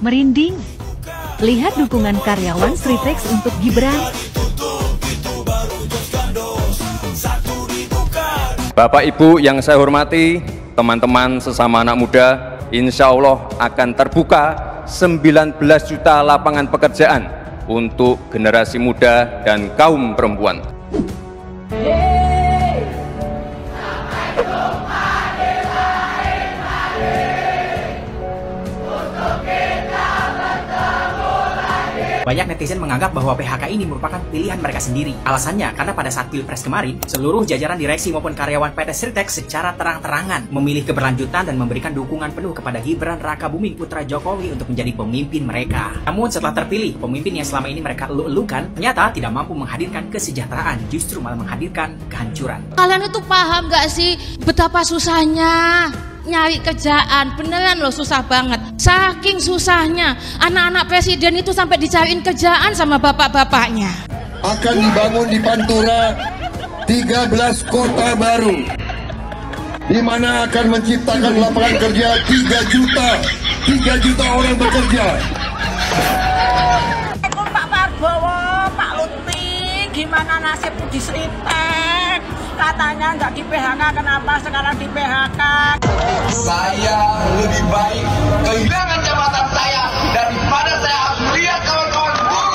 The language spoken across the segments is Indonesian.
Merinding. Lihat dukungan karyawan Sritex untuk Gibran. Bapak Ibu yang saya hormati, teman-teman sesama anak muda, insya Allah akan terbuka 19 juta lapangan pekerjaan untuk generasi muda dan kaum perempuan. Banyak netizen menganggap bahwa PHK ini merupakan pilihan mereka sendiri. Alasannya karena pada saat Pilpres kemarin, seluruh jajaran direksi maupun karyawan PT Sritex secara terang-terangan memilih keberlanjutan dan memberikan dukungan penuh kepada Gibran Rakabuming putra Jokowi untuk menjadi pemimpin mereka. Namun setelah terpilih, pemimpin yang selama ini mereka elu-elukan ternyata tidak mampu menghadirkan kesejahteraan, justru malah menghadirkan kehancuran. Kalian itu paham gak sih betapa susahnya nyari kerjaan? Beneran loh, susah banget. Saking susahnya, anak-anak presiden itu sampai dicariin kerjaan sama bapak-bapaknya. Akan dibangun di Pantura 13 kota baru, di mana akan menciptakan lapangan kerja 3 juta orang bekerja. Pak Prabowo, Pak Lutfi, gimana nasib di Sritex? Katanya nggak di PHK, kenapa sekarang di PHK? Saya lebih baik kehilangan jabatan saya daripada saya harus melihat kawan-kawan buruh.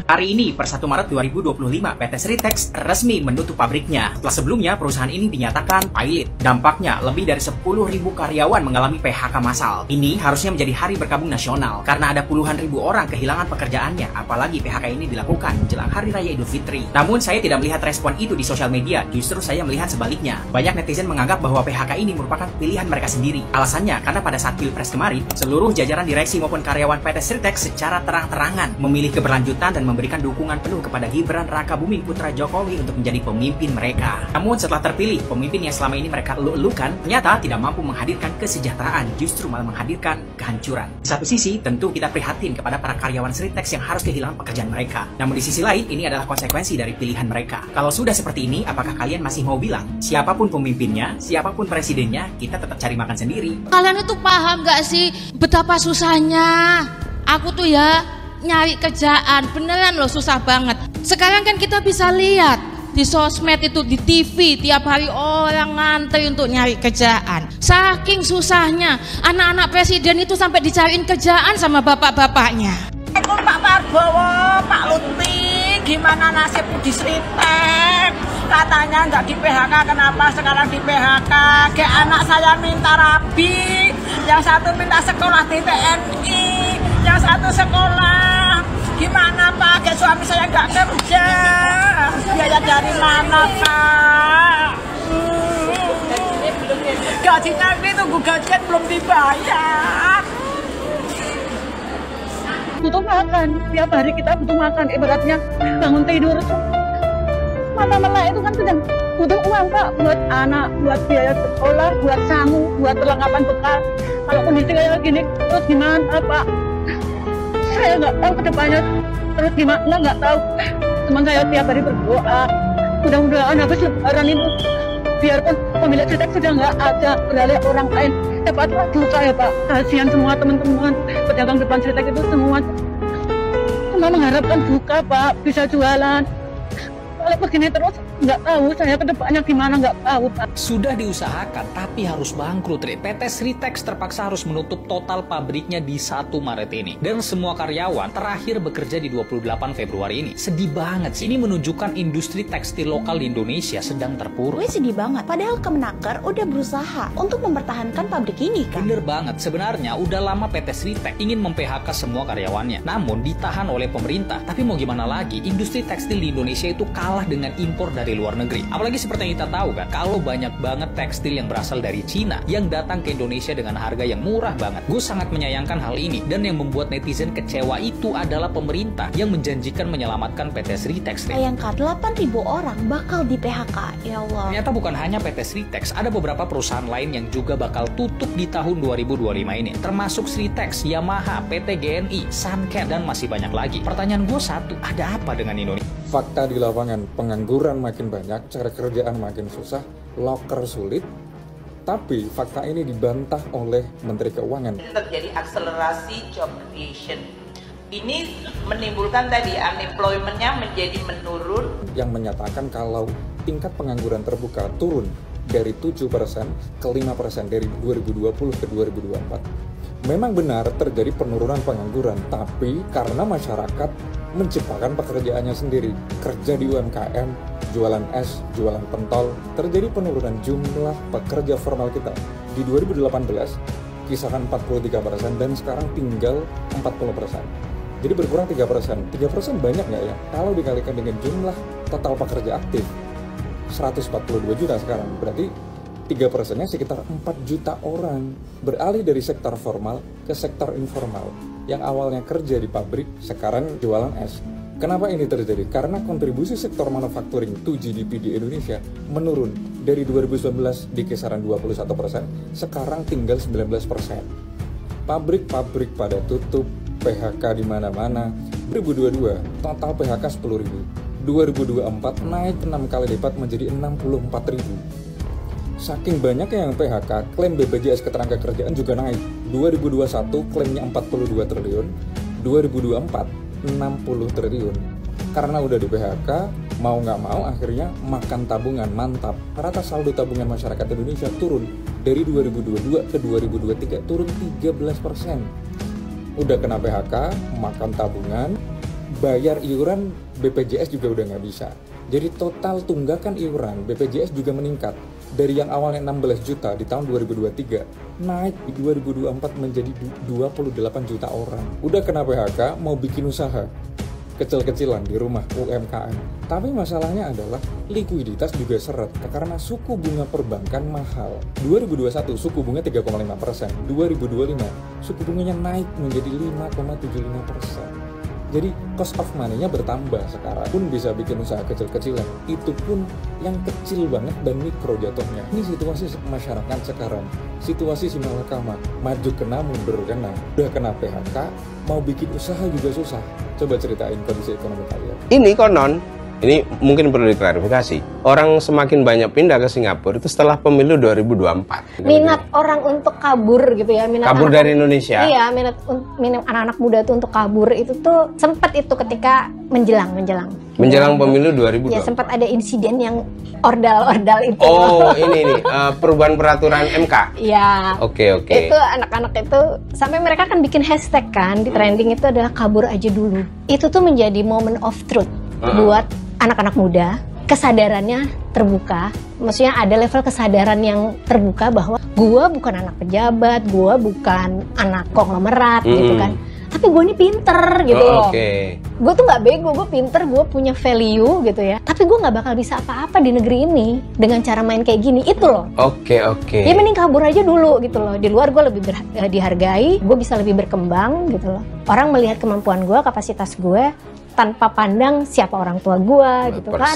Hari ini, per 1 Maret 2025, PT Sritex resmi menutup pabriknya. Setelah sebelumnya, perusahaan ini dinyatakan pilot. Dampaknya, lebih dari 10.000 karyawan mengalami PHK massal. Ini harusnya menjadi hari berkabung nasional, karena ada puluhan ribu orang kehilangan pekerjaannya, apalagi PHK ini dilakukan menjelang Hari Raya Idul Fitri. Namun, saya tidak melihat respon itu di sosial media, justru saya melihat sebaliknya. Banyak netizen menganggap bahwa PHK ini merupakan pilihan mereka sendiri. Alasannya, karena pada saat Pilpres kemarin, seluruh jajaran direksi maupun karyawan PT Sritex secara terang-terangan memilih keberlanjutan dan memberikan dukungan penuh kepada Gibran Rakabuming putra Jokowi untuk menjadi pemimpin mereka. Namun setelah terpilih, pemimpin yang selama ini mereka elu-elukan ternyata tidak mampu menghadirkan kesejahteraan, justru malah menghadirkan kehancuran. Di satu sisi, tentu kita prihatin kepada para karyawan Sritex yang harus kehilangan pekerjaan mereka. Namun di sisi lain, ini adalah konsekuensi dari pilihan mereka. Kalau sudah seperti ini, apakah kalian masih mau bilang, siapapun pemimpinnya, siapapun presidennya, kita tetap cari makan sendiri? Kalian itu paham gak sih betapa susahnya? Aku tuh ya nyari kerjaan, beneran loh, susah banget. Sekarang kan kita bisa lihat di sosmed itu, di TV, tiap hari orang ngantri untuk nyari kerjaan. Saking susahnya, anak-anak presiden itu sampai dicariin kerjaan sama bapak-bapaknya. Pak Prabowo, Pak Lutfi, gimana nasib di Sritex? Katanya nggak di PHK, kenapa sekarang di PHK? Kayak anak saya minta rabi, yang satu minta sekolah di TNI, yang satu sekolah. Gimana Pak? Kayak suami saya nggak kerja, biaya dari mana Pak? Gajinya ini tunggu gajian belum dibayar. Butuh makan, tiap hari kita butuh makan. Ibaratnya bangun tidur tuh mata-mata itu kan sudah butuh uang Pak, buat anak, buat biaya sekolah, buat sangu, buat perlengkapan bekal. Kalau kondisi kayak gini terus gimana Pak? Saya nggak tahu kedepannya terus gimana, nggak tahu. Teman saya tiap hari berdoa, mudah-mudahan habis lebaran itu biarpun pemilik Sritex sudah nggak ada, beralih orang lain. Dapatlah duka ya Pak. Kasihan semua teman-teman pedagang depan Sritex itu semua mengharapkan buka Pak, bisa jualan. Kalau begini terus nggak tahu saya kedepannya gimana, nggak tahu Pak. Sudah diusahakan tapi harus bangkrut. PT Sritex terpaksa harus menutup total pabriknya di 1 Maret ini. Dan semua karyawan terakhir bekerja di 28 Februari ini. Sedih banget sih. Ini menunjukkan industri tekstil lokal di Indonesia sedang terpuruk. Gue sedih banget. Padahal Kemenaker udah berusaha untuk mempertahankan pabrik ini kan. Bener banget. Sebenarnya udah lama PT Sritex ingin mem-PHK semua karyawannya. Namun ditahan oleh pemerintah. Tapi mau gimana lagi? Industri tekstil di Indonesia itu kalah dengan impor dari luar negeri. Apalagi seperti yang kita tahu kan, kalau banyak banget tekstil yang berasal dari Cina yang datang ke Indonesia dengan harga yang murah banget. Gue sangat menyayangkan hal ini, dan yang membuat netizen kecewa itu adalah pemerintah yang menjanjikan menyelamatkan PT Sritex. Bayangkan 8.000 orang bakal di PHK, ya Allah. Ternyata bukan hanya PT Sritex, ada beberapa perusahaan lain yang juga bakal tutup di tahun 2025 ini, termasuk Sritex, Yamaha, PT GNI, Sunken, dan masih banyak lagi. Pertanyaan gue satu, ada apa dengan Indonesia? Fakta di lapangan, pengangguran makin banyak, cari kerjaan makin susah, loker sulit. Tapi fakta ini dibantah oleh Menteri Keuangan. Terjadi akselerasi job creation. Ini menimbulkan tadi unemployment-nya menjadi menurun. Yang menyatakan kalau tingkat pengangguran terbuka turun dari 7% ke 5% dari 2020 ke 2024. Memang benar terjadi penurunan pengangguran, tapi karena masyarakat menciptakan pekerjaannya sendiri, kerja di UMKM, jualan es, jualan pentol, terjadi penurunan jumlah pekerja formal kita. Di 2018, kisaran 43% dan sekarang tinggal 40%. Jadi berkurang 3%. 3% banyak nggak ya? Kalau dikalikan dengan jumlah total pekerja aktif, 142 juta sekarang, berarti 3%-nya sekitar 4 juta orang beralih dari sektor formal ke sektor informal. Yang awalnya kerja di pabrik, sekarang jualan es. Kenapa ini terjadi? Karena kontribusi sektor manufacturing to GDP di Indonesia menurun dari 2019 di kisaran 21%, sekarang tinggal 19%. Pabrik-pabrik pada tutup, PHK di mana-mana. 2022 total PHK 10.000. 2024 naik 6 kali lipat menjadi 64.000. Saking banyaknya yang PHK, klaim BPJS Ketenagakerjaan juga naik. 2021 klaimnya 42 triliun, 2024 60 triliun. Karena udah di PHK, mau nggak mau akhirnya makan tabungan, mantap. Rata saldo tabungan masyarakat Indonesia turun dari 2022 ke 2023 turun 13%. Udah kena PHK, makan tabungan, bayar iuran BPJS juga udah nggak bisa. Jadi total tunggakan iuran BPJS juga meningkat. Dari yang awalnya 16 juta di tahun 2023, naik di 2024 menjadi 28 juta orang. Udah kena PHK, mau bikin usaha kecil-kecilan di rumah UMKM. Tapi masalahnya adalah likuiditas juga seret karena suku bunga perbankan mahal. 2021 suku bunga 3,5%, 2025 suku bunganya naik menjadi 5,75%. Jadi cost of money-nya bertambah sekarang. Pun bisa bikin usaha kecil-kecilan. Itu pun yang kecil banget dan mikro jatuhnya. Ini situasi masyarakat sekarang. Situasi si malakama. Maju kena, mundur kena. Udah kena PHK, mau bikin usaha juga susah. Coba ceritain kondisi ekonomi kalian. Ini konon, ini mungkin perlu diklarifikasi. Orang semakin banyak pindah ke Singapura itu setelah pemilu 2024. Minat orang untuk kabur gitu ya, minat kabur dari Indonesia. Iya, minat anak-anak muda tuh untuk kabur itu tuh sempat itu ketika menjelang pemilu 2024. Ya, sempat ada insiden yang ordal itu. Oh, ini perubahan peraturan MK. Iya. Oke. Itu anak-anak itu sampai mereka kan bikin hashtag kan di trending itu adalah kabur aja dulu. Itu tuh menjadi moment of truth buat anak-anak muda. Kesadarannya terbuka, maksudnya ada level kesadaran yang terbuka bahwa gue bukan anak pejabat, gue bukan anak konglomerat gitu kan, tapi gue ini pinter gitu loh. Gue tuh nggak bego, gue pinter, gue punya value gitu ya, tapi gue nggak bakal bisa apa-apa di negeri ini dengan cara main kayak gini, itu loh. Oke. Ya mending kabur aja dulu gitu loh, di luar gue lebih dihargai, gue bisa lebih berkembang gitu loh. Orang melihat kemampuan gue, kapasitas gue, tanpa pandang siapa orang tua gue gitu kan.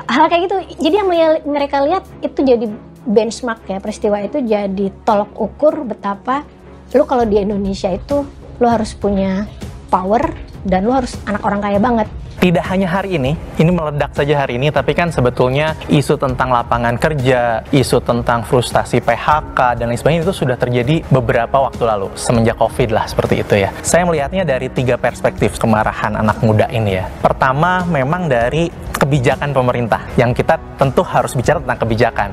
Hal kayak gitu, jadi yang mereka lihat itu jadi benchmark ya, peristiwa itu jadi tolok ukur betapa lu kalau di Indonesia itu lu harus punya power dan lu harus anak orang kaya banget. Tidak hanya hari ini meledak saja hari ini, tapi kan sebetulnya isu tentang lapangan kerja, isu tentang frustasi PHK, dan lain sebagainya itu sudah terjadi beberapa waktu lalu, semenjak COVID lah, seperti itu ya. Saya melihatnya dari 3 perspektif kemarahan anak muda ini ya. Pertama, memang dari kebijakan pemerintah, yang kita tentu harus bicara tentang kebijakan.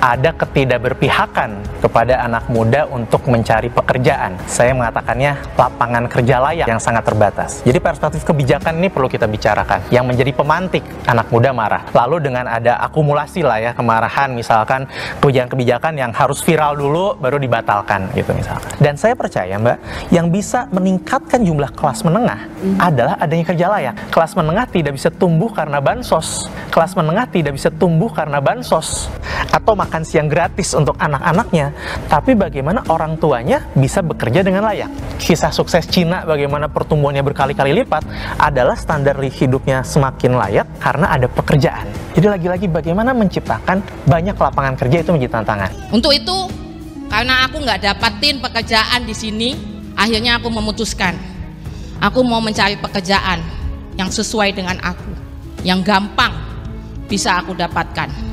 Ada ketidakberpihakan kepada anak muda untuk mencari pekerjaan. Saya mengatakannya lapangan kerja layak yang sangat terbatas. Jadi perspektif kebijakan ini perlu kita bicarakan, yang menjadi pemantik anak muda marah. Lalu dengan ada akumulasi lah ya kemarahan, misalkan kebijakan-kebijakan yang harus viral dulu baru dibatalkan gitu misalkan. Dan saya percaya Mbak, yang bisa meningkatkan jumlah kelas menengah adalah adanya kerja layak. Kelas menengah tidak bisa tumbuh karena bansos. Kelas menengah tidak bisa tumbuh karena bansos atau makan siang gratis untuk anak-anaknya, tapi bagaimana orang tuanya bisa bekerja dengan layak. Kisah sukses Cina bagaimana pertumbuhannya berkali-kali lipat adalah standar hidupnya semakin layak karena ada pekerjaan. Jadi lagi-lagi bagaimana menciptakan banyak lapangan kerja itu menjadi tantangan. Untuk itu, karena aku nggak dapatin pekerjaan di sini, akhirnya aku memutuskan aku mau mencari pekerjaan yang sesuai dengan aku. yang gampang bisa aku dapatkan.